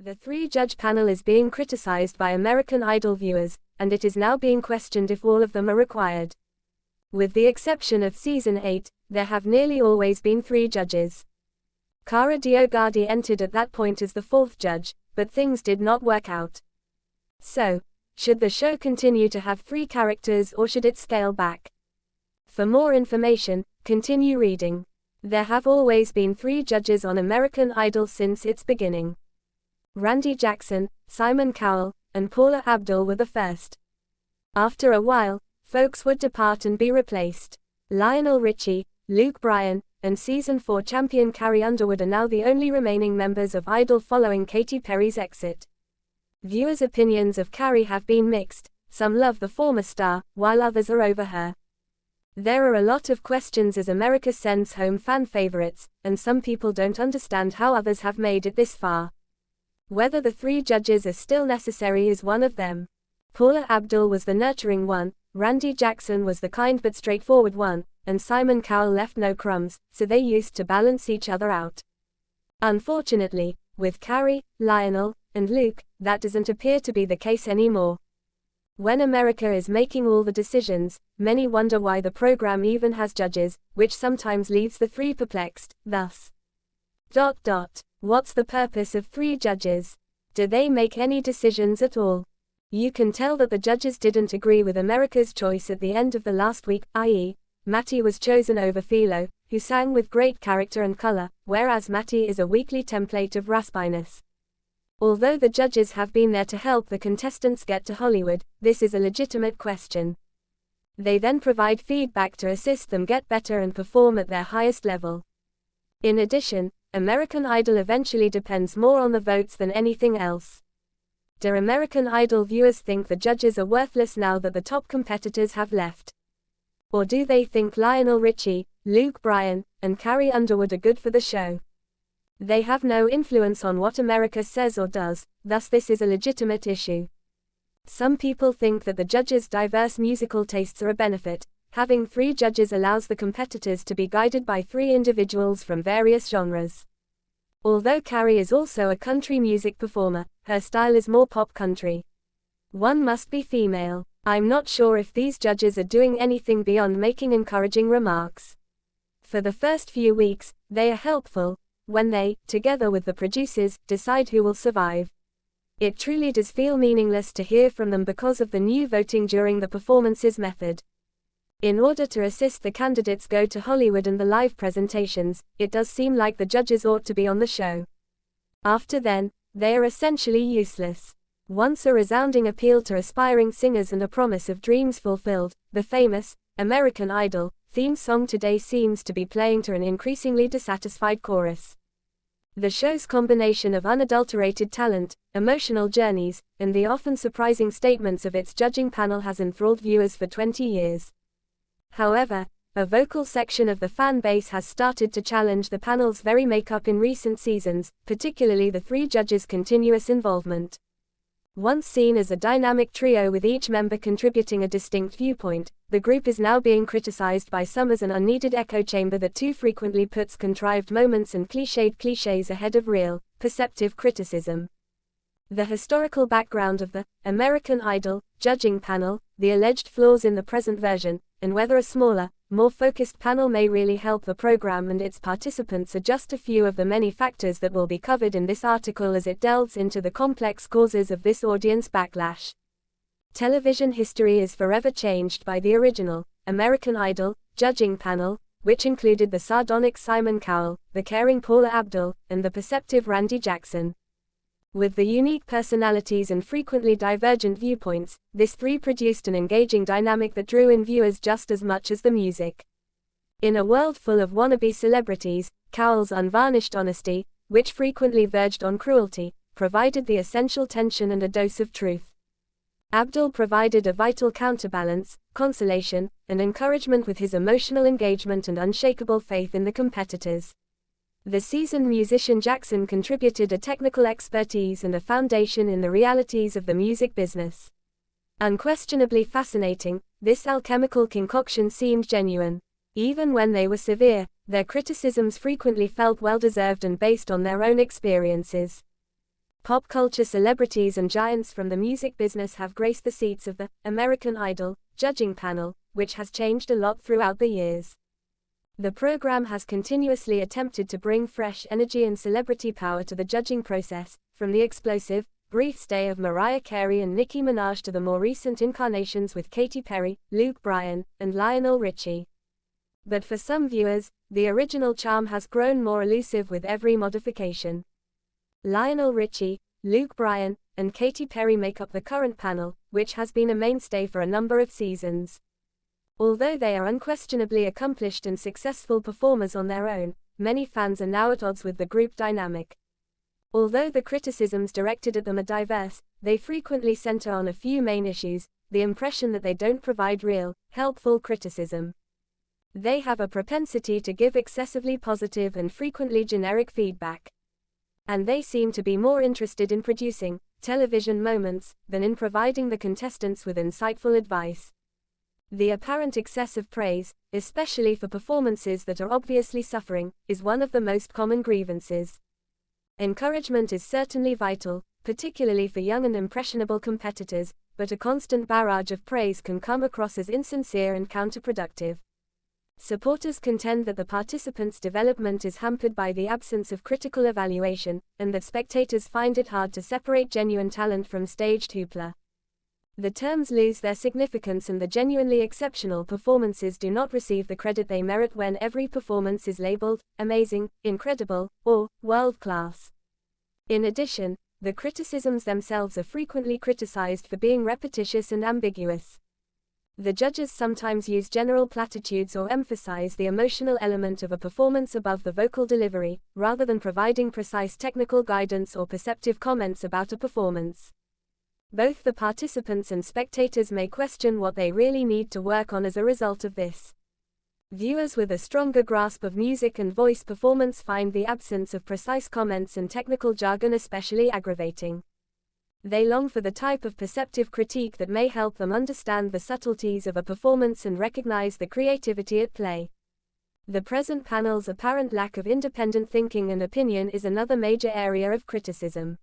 The three-judge panel is being criticized by American Idol viewers, and it is now being questioned if all of them are required. With the exception of Season 8, there have nearly always been three judges. Kara DioGuardi entered at that point as the fourth judge, but things did not work out. So, should the show continue to have three characters or should it scale back? For more information, continue reading. There have always been three judges on American Idol since its beginning. Randy Jackson, Simon Cowell, and Paula Abdul were the first. After a while, folks would depart and be replaced. Lionel Richie, Luke Bryan, and Season 4 champion Carrie Underwood are now the only remaining members of Idol following Katy Perry's exit. Viewers' opinions of Carrie have been mixed. Some love the former star, while others are over her. There are a lot of questions as America sends home fan favorites, and some people don't understand how others have made it this far. Whether the three judges are still necessary is one of them. Paula Abdul was the nurturing one, Randy Jackson was the kind but straightforward one, and Simon Cowell left no crumbs, so they used to balance each other out. Unfortunately, with Carrie, Lionel, and Luke, that doesn't appear to be the case anymore. When America is making all the decisions, many wonder why the program even has judges, which sometimes leaves the three perplexed, thus. What's the purpose of three judges? Do they make any decisions at all? You can tell that the judges didn't agree with America's choice at the end of the last week, i.e., Matty was chosen over Philo, who sang with great character and color, whereas Matty is a weekly template of raspiness. Although the judges have been there to help the contestants get to Hollywood, this is a legitimate question. They then provide feedback to assist them get better and perform at their highest level. In addition, American Idol eventually depends more on the votes than anything else. Do American Idol viewers think the judges are worthless now that the top competitors have left? Or do they think Lionel Richie, Luke Bryan, and Carrie Underwood are good for the show? They have no influence on what America says or does, thus this is a legitimate issue. Some people think that the judges' diverse musical tastes are a benefit. Having three judges allows the competitors to be guided by three individuals from various genres. Although Carrie is also a country music performer, her style is more pop country. One must be female. I'm not sure if these judges are doing anything beyond making encouraging remarks. For the first few weeks, they are helpful, when they, together with the producers, decide who will survive. It truly does feel meaningless to hear from them because of the new voting during the performances method. In order to assist the candidates go to Hollywood and the live presentations, it does seem like the judges ought to be on the show. After then, they are essentially useless. Once a resounding appeal to aspiring singers and a promise of dreams fulfilled, the famous American Idol theme song today seems to be playing to an increasingly dissatisfied chorus. The show's combination of unadulterated talent, emotional journeys, and the often surprising statements of its judging panel has enthralled viewers for 20 years. However, a vocal section of the fan base has started to challenge the panel's very makeup in recent seasons, particularly the three judges' continuous involvement. Once seen as a dynamic trio with each member contributing a distinct viewpoint, the group is now being criticized by some as an unneeded echo chamber that too frequently puts contrived moments and cliched cliches ahead of real, perceptive criticism. The historical background of the American Idol judging panel, the alleged flaws in the present version, and whether a smaller, more focused panel may really help the program and its participants are just a few of the many factors that will be covered in this article as it delves into the complex causes of this audience backlash. Television history is forever changed by the original American Idol judging panel, which included the sardonic Simon Cowell, the caring Paula Abdul, and the perceptive Randy Jackson. With the unique personalities and frequently divergent viewpoints, this three produced an engaging dynamic that drew in viewers just as much as the music. In a world full of wannabe celebrities, Cowell's unvarnished honesty, which frequently verged on cruelty, provided the essential tension and a dose of truth. Abdul provided a vital counterbalance, consolation, and encouragement with his emotional engagement and unshakable faith in the competitors. The seasoned musician Jackson contributed a technical expertise and a foundation in the realities of the music business. Unquestionably fascinating, this alchemical concoction seemed genuine. Even when they were severe, their criticisms frequently felt well-deserved and based on their own experiences. Pop culture celebrities and giants from the music business have graced the seats of the American Idol judging panel, which has changed a lot throughout the years. The program has continuously attempted to bring fresh energy and celebrity power to the judging process, from the explosive, brief stay of Mariah Carey and Nicki Minaj to the more recent incarnations with Katy Perry, Luke Bryan, and Lionel Richie. But for some viewers, the original charm has grown more elusive with every modification. Lionel Richie, Luke Bryan, and Katy Perry make up the current panel, which has been a mainstay for a number of seasons. Although they are unquestionably accomplished and successful performers on their own, many fans are now at odds with the group dynamic. Although the criticisms directed at them are diverse, they frequently center on a few main issues: the impression that they don't provide real, helpful criticism. They have a propensity to give excessively positive and frequently generic feedback. And they seem to be more interested in producing television moments than in providing the contestants with insightful advice. The apparent excess of praise, especially for performances that are obviously suffering, is one of the most common grievances. Encouragement is certainly vital, particularly for young and impressionable competitors, but a constant barrage of praise can come across as insincere and counterproductive. Supporters contend that the participants' development is hampered by the absence of critical evaluation, and that spectators find it hard to separate genuine talent from staged hoopla. The terms lose their significance and the genuinely exceptional performances do not receive the credit they merit when every performance is labeled amazing, incredible, or world-class. In addition, the criticisms themselves are frequently criticized for being repetitious and ambiguous. The judges sometimes use general platitudes or emphasize the emotional element of a performance above the vocal delivery, rather than providing precise technical guidance or perceptive comments about a performance. Both the participants and spectators may question what they really need to work on as a result of this. Viewers with a stronger grasp of music and voice performance find the absence of precise comments and technical jargon especially aggravating. They long for the type of perceptive critique that may help them understand the subtleties of a performance and recognize the creativity at play. The present panel's apparent lack of independent thinking and opinion is another major area of criticism.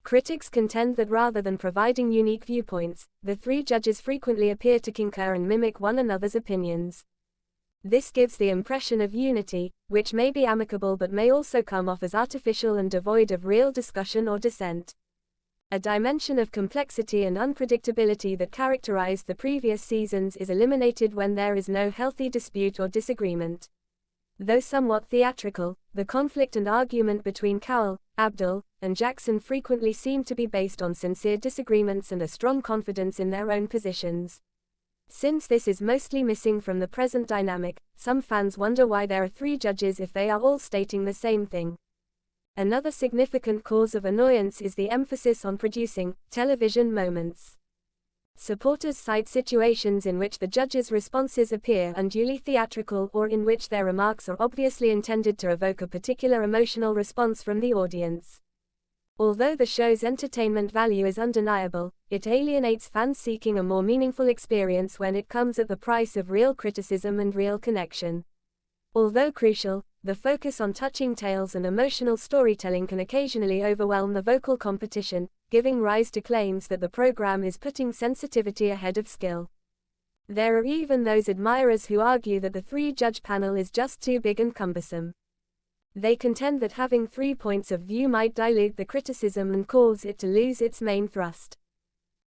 Critics contend that rather than providing unique viewpoints, the three judges frequently appear to concur and mimic one another's opinions. This gives the impression of unity, which may be amicable but may also come off as artificial and devoid of real discussion or dissent. A dimension of complexity and unpredictability that characterized the previous seasons is eliminated when there is no healthy dispute or disagreement. Though somewhat theatrical, the conflict and argument between Cowell, Abdul, and Jackson frequently seem to be based on sincere disagreements and a strong confidence in their own positions. Since this is mostly missing from the present dynamic, some fans wonder why there are three judges if they are all stating the same thing. Another significant cause of annoyance is the emphasis on producing television moments. Supporters cite situations in which the judges' responses appear unduly theatrical or in which their remarks are obviously intended to evoke a particular emotional response from the audience. Although the show's entertainment value is undeniable, it alienates fans seeking a more meaningful experience when it comes at the price of real criticism and real connection. Although crucial, the focus on touching tales and emotional storytelling can occasionally overwhelm the vocal competition, giving rise to claims that the program is putting sensitivity ahead of skill. There are even those admirers who argue that the three-judge panel is just too big and cumbersome. They contend that having 3 points of view might dilute the criticism and cause it to lose its main thrust.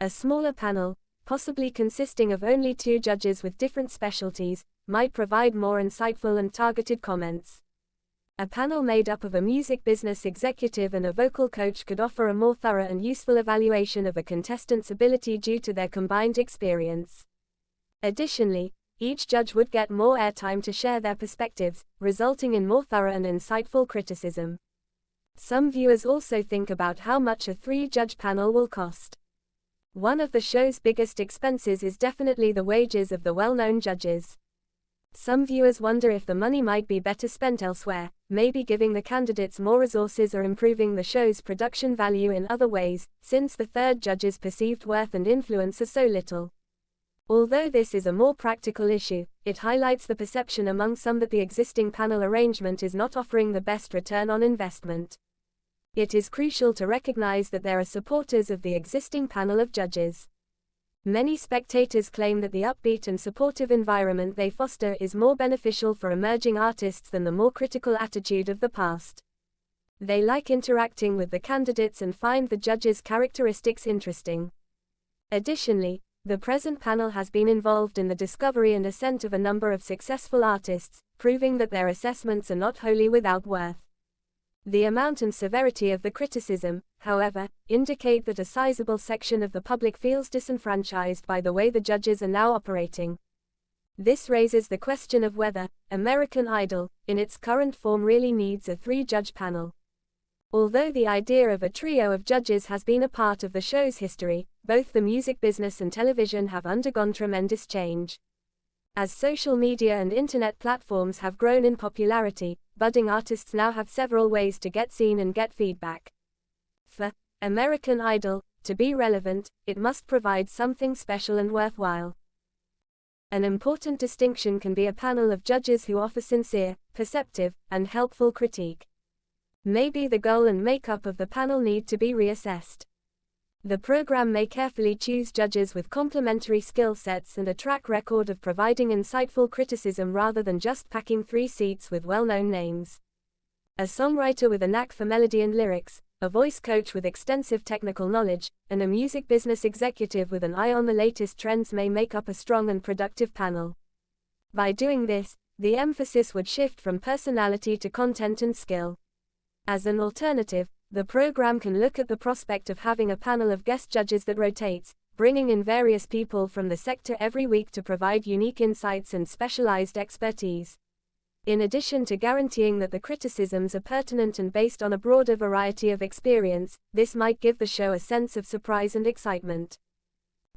A smaller panel, possibly consisting of only 2 judges with different specialties, might provide more insightful and targeted comments. A panel made up of a music business executive and a vocal coach could offer a more thorough and useful evaluation of a contestant's ability due to their combined experience. Additionally, each judge would get more airtime to share their perspectives, resulting in more thorough and insightful criticism. Some viewers also think about how much a 3-judge panel will cost. One of the show's biggest expenses is definitely the wages of the well-known judges. Some viewers wonder if the money might be better spent elsewhere, maybe giving the candidates more resources or improving the show's production value in other ways, since the third judge's perceived worth and influence are so little. Although this is a more practical issue, it highlights the perception among some that the existing panel arrangement is not offering the best return on investment. It is crucial to recognize that there are supporters of the existing panel of judges. Many spectators claim that the upbeat and supportive environment they foster is more beneficial for emerging artists than the more critical attitude of the past. They like interacting with the candidates and find the judges' characteristics interesting. Additionally, the present panel has been involved in the discovery and ascent of a number of successful artists, proving that their assessments are not wholly without worth. The amount and severity of the criticism, however, indicate that a sizable section of the public feels disenfranchised by the way the judges are now operating. This raises the question of whether American Idol, in its current form, really needs a three-judge panel. Although the idea of a trio of judges has been a part of the show's history, both the music business and television have undergone tremendous change. As social media and internet platforms have grown in popularity, budding artists now have several ways to get seen and get feedback. For American Idol to be relevant, it must provide something special and worthwhile. An important distinction can be a panel of judges who offer sincere, perceptive, and helpful critique. Maybe the goal and makeup of the panel need to be reassessed. The program may carefully choose judges with complementary skill sets and a track record of providing insightful criticism rather than just packing 3 seats with well-known names. A songwriter with a knack for melody and lyrics, a voice coach with extensive technical knowledge, and a music business executive with an eye on the latest trends may make up a strong and productive panel. By doing this, the emphasis would shift from personality to content and skill. As an alternative, the program can look at the prospect of having a panel of guest judges that rotates, bringing in various people from the sector every week to provide unique insights and specialized expertise. In addition to guaranteeing that the criticisms are pertinent and based on a broader variety of experience, this might give the show a sense of surprise and excitement.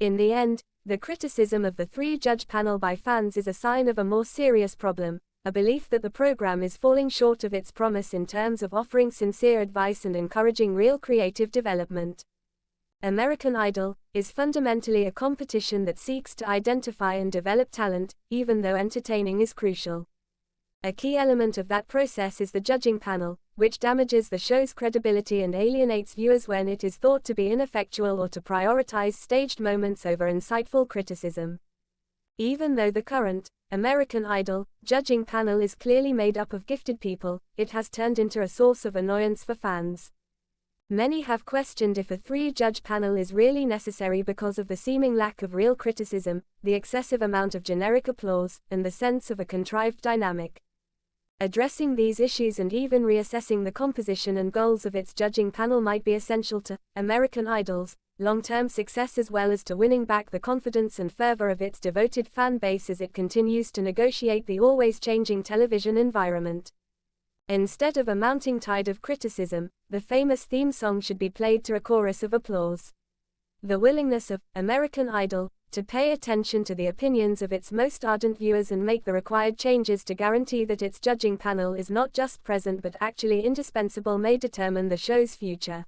In the end, the criticism of the 3-judge panel by fans is a sign of a more serious problem, a belief that the program is falling short of its promise in terms of offering sincere advice and encouraging real creative development. American Idol is fundamentally a competition that seeks to identify and develop talent, even though entertaining is crucial. A key element of that process is the judging panel, which damages the show's credibility and alienates viewers when it is thought to be ineffectual or to prioritize staged moments over insightful criticism. Even though the current American Idol judging panel is clearly made up of gifted people, it has turned into a source of annoyance for fans. Many have questioned if a 3-judge panel is really necessary because of the seeming lack of real criticism, the excessive amount of generic applause, and the sense of a contrived dynamic. Addressing these issues and even reassessing the composition and goals of its judging panel might be essential to American Idol's long-term success, as well as to winning back the confidence and fervor of its devoted fan base as it continues to negotiate the always-changing television environment. Instead of a mounting tide of criticism, the famous theme song should be played to a chorus of applause. The willingness of American Idol to pay attention to the opinions of its most ardent viewers and make the required changes to guarantee that its judging panel is not just present but actually indispensable may determine the show's future.